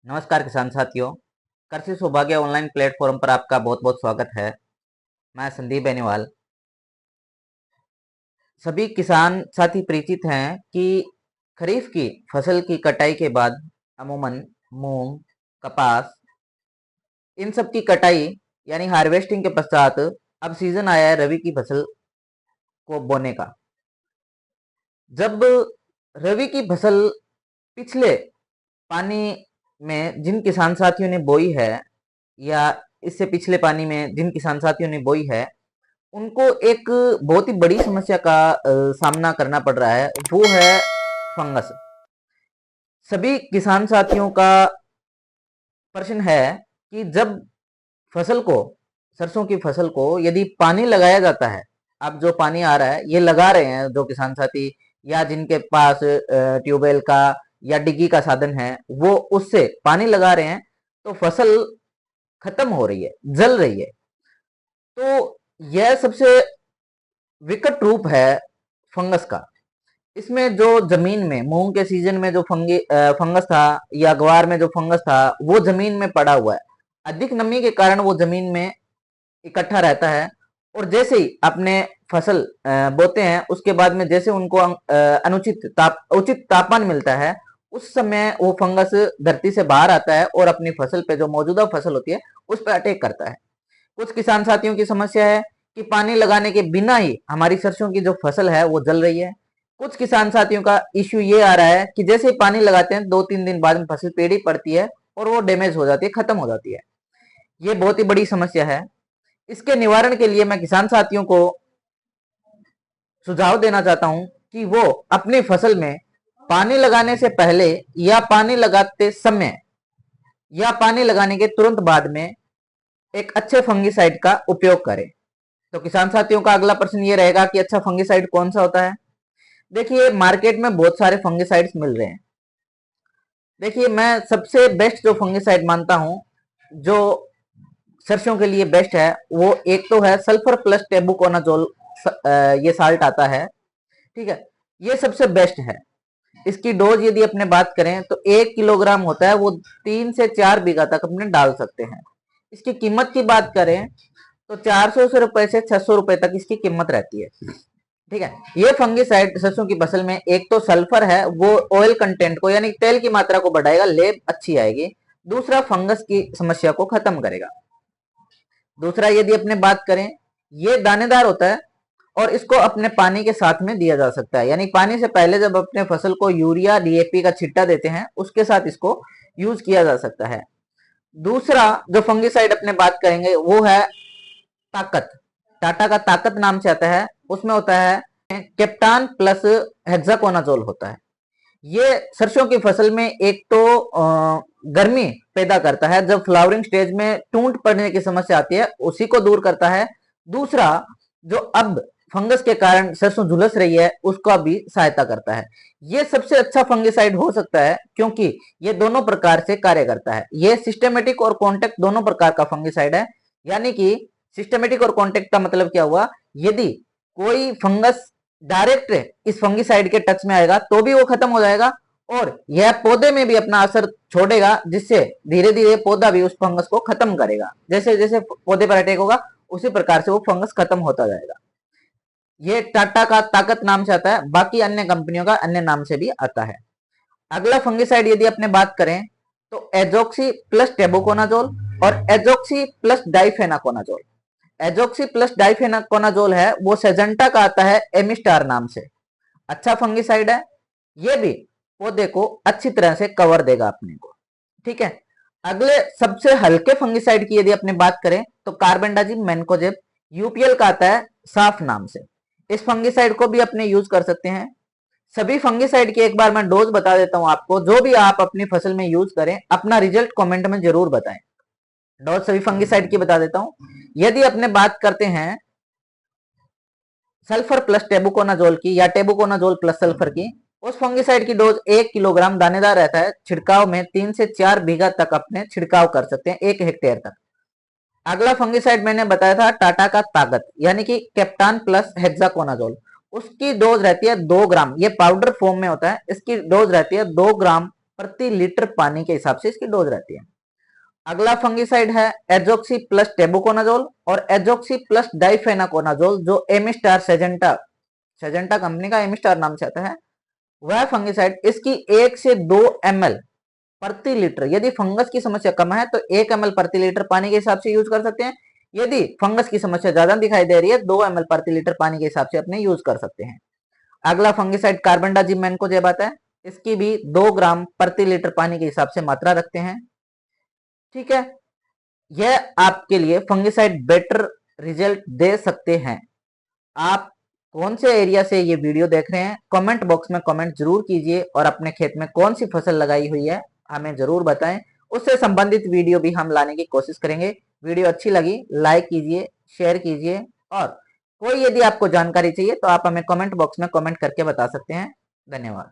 नमस्कार किसान साथियों। कृषि सौभाग्य ऑनलाइन प्लेटफॉर्म पर आपका बहुत बहुत स्वागत है। मैं संदीप बेनीवाल। सभी किसान साथी परिचित हैं कि खरीफ की फसल की कटाई के बाद अमूमन मूंग, कपास, इन सब की कटाई यानी हार्वेस्टिंग के पश्चात अब सीजन आया है रबी की फसल को बोने का। जब रबी की फसल पिछले पानी में जिन किसान साथियों ने बोई है या इससे पिछले पानी में जिन किसान साथियों ने बोई है, उनको एक बहुत ही बड़ी समस्या का सामना करना पड़ रहा है, वो है फंगस। सभी किसान साथियों का प्रश्न है कि जब फसल को, सरसों की फसल को यदि पानी लगाया जाता है, अब जो पानी आ रहा है ये लगा रहे हैं जो किसान साथी या जिनके पास ट्यूबवेल का या डिग्गी का साधन है, वो उससे पानी लगा रहे हैं, तो फसल खत्म हो रही है, जल रही है। तो यह सबसे विकट रूप है फंगस का। इसमें जो जमीन में मूंग के सीजन में जो फंगस था या ग्वार में जो फंगस था, वो जमीन में पड़ा हुआ है। अधिक नमी के कारण वो जमीन में इकट्ठा रहता है, और जैसे ही अपने फसल बोते हैं, उसके बाद में जैसे उनको उचित तापमान मिलता है, उस समय वो फंगस धरती से बाहर आता है और अपनी फसल पे, जो मौजूदा फसल होती है, उस पर अटैक करता है। कुछ किसान साथियों की समस्या है कि पानी लगाने के बिना ही हमारी सरसों की जो फसल है वो जल रही है। कुछ किसान साथियों का इश्यू ये आ रहा है कि जैसे ही पानी लगाते हैं 2-3 दिन बाद में फसल टेढ़ी पड़ती है और वो डैमेज हो जाती है, खत्म हो जाती है। ये बहुत ही बड़ी समस्या है। इसके निवारण के लिए मैं किसान साथियों को सुझाव देना चाहता हूं कि वो अपनी फसल में पानी लगाने से पहले या पानी लगाते समय या पानी लगाने के तुरंत बाद में एक अच्छे फंगिसाइड का उपयोग करें। तो किसान साथियों का अगला प्रश्न ये रहेगा कि अच्छा फंगिसाइड कौन सा होता है। देखिए, मार्केट में बहुत सारे फंगिसाइड्स मिल रहे हैं। देखिए, मैं सबसे बेस्ट जो फंगिसाइड मानता हूं, जो सरसों के लिए बेस्ट है, वो एक तो है सल्फर प्लस टेबुकोनाजोल। ये साल्ट आता है, ठीक है। ये सबसे बेस्ट है। इसकी डोज यदि अपने बात करें तो 1 किलोग्राम होता है, वो 3 से 4 बीघा तक अपने डाल सकते हैं। इसकी कीमत की बात करें तो 400 रुपए से 600 रुपए तक इसकी कीमत रहती है, ठीक है। ये फंगिसाइड सरसों की फसल में एक तो सल्फर है, वो ऑयल कंटेंट को यानी तेल की मात्रा को बढ़ाएगा, लेब अच्छी आएगी। दूसरा, फंगस की समस्या को खत्म करेगा। दूसरा, यदि अपने बात करें, ये दानेदार होता है और इसको अपने पानी के साथ में दिया जा सकता है, यानी पानी से पहले जब अपने फसल को यूरिया डीएपी का छिट्टा देते हैं, उसके साथ इसको यूज किया जा सकता है। दूसरा जो फंगिसाइड अपने बात करेंगे वो है ताकत। टाटा का ताकत नाम से आता है, उसमें होता है कैप्टान प्लस हेक्साकोनाजोल होता है। ये सरसों की फसल में एक तो गर्मी पैदा करता है, जब फ्लावरिंग स्टेज में टूट पड़ने की समस्या आती है उसी को दूर करता है। दूसरा, जो अब फंगस के कारण सरसों झुलस रही है उसका भी सहायता करता है। ये सबसे अच्छा फंगिसाइड हो सकता है, क्योंकि ये दोनों प्रकार से कार्य करता है। ये सिस्टेमेटिक और कॉन्टेक्ट दोनों प्रकार का फंगिसाइड है। यानी कि सिस्टेमेटिक और कॉन्टेक्ट का मतलब क्या हुआ, यदि कोई फंगस डायरेक्ट इस फंगिसाइड के टच में आएगा तो भी वो खत्म हो जाएगा, और यह पौधे में भी अपना असर छोड़ेगा, जिससे धीरे धीरे पौधा भी उस फंगस को खत्म करेगा। जैसे जैसे पौधे पर अटैक होगा उसी प्रकार से वो फंगस खत्म होता जाएगा। ये टाटा का ताकत नाम से आता है, बाकी अन्य कंपनियों का अन्य नाम से भी आता है। अगला फंगिसाइड यदि अपने बात करें तो एजोक्सी प्लस टेबुकोनाजोल और एजोक्सी प्लस डाइफेनाकोनाजोल। एजोक्सी प्लस डाइफेनाकोनाजोल है वो सेजेंटा का आता है एमिस्टार नाम से। अच्छा फंगिसाइड है, ये भी पौधे को अच्छी तरह से कवर देगा अपने को, ठीक है। अगले सबसे हल्के फंगिसाइड की यदि अपने बात करें तो कार्बेंडाजिम मैनकोजेब यूपीएल का आता है साफ नाम से। इस फंगिसाइड को भी अपने यूज कर सकते हैं। सभी फंगिसाइड की एक बार मैं डोज बता देता हूं आपको, जो भी आप अपनी फसल में यूज करें अपना रिजल्ट कमेंट में जरूर बताएं। डोज सभी फंगिसाइड की बता देता हूं। यदि अपने बात करते हैं सल्फर प्लस टेबुकोनाजोल की या टेबुकोनाजोल प्लस सल्फर की, उस फंगिसाइड की डोज 1 किलोग्राम दानेदार रहता है। छिड़काव में 3 से 4 बीघा तक अपने छिड़काव कर सकते हैं, 1 हेक्टेयर तक। अगला फंगिसाइड मैंने बताया था टाटा का ताकत, यानी कि कैप्टान प्लस हेक्साकोनाजोल। उसकी डोज रहती है 2 ग्राम, ये पाउडर फॉर्म में होता है। इसकी डोज रहती है 2 ग्राम प्रति लीटर पानी के हिसाब से इसकी डोज रहती है। अगला फंगिसाइड है एजोक्सी प्लस टेबुकोनाजोल और एजोक्सी प्लस डाइफेनाकोनाजोल, जो एमिस्टार सेजेंटा कंपनी का एमिस्टार नाम से आता है वह फंगिसाइड। इसकी 1 से 2 ml प्रति लीटर, यदि फंगस की समस्या कम है तो 1 ml प्रति लीटर पानी के हिसाब से यूज कर सकते हैं। यदि फंगस की समस्या ज्यादा दिखाई दे रही है 2 ml प्रति लीटर पानी के हिसाब से अपने यूज कर सकते हैं। अगला फंगिसाइड कार्बेंडाजिम मैनकोजेब आता है, इसकी भी 2 ग्राम प्रति लीटर पानी के हिसाब से मात्रा रखते हैं। ठीक है, यह आपके लिए फंगिसाइड बेटर रिजल्ट दे सकते हैं। आप कौन से एरिया से ये वीडियो देख रहे हैं, कमेंट बॉक्स में कमेंट जरूर कीजिए और अपने खेत में कौन सी फसल लगाई हुई है हमें जरूर बताएं। उससे संबंधित वीडियो भी हम लाने की कोशिश करेंगे। वीडियो अच्छी लगी लाइक कीजिए, शेयर कीजिए और कोई यदि आपको जानकारी चाहिए तो आप हमें कमेंट बॉक्स में कमेंट करके बता सकते हैं। धन्यवाद।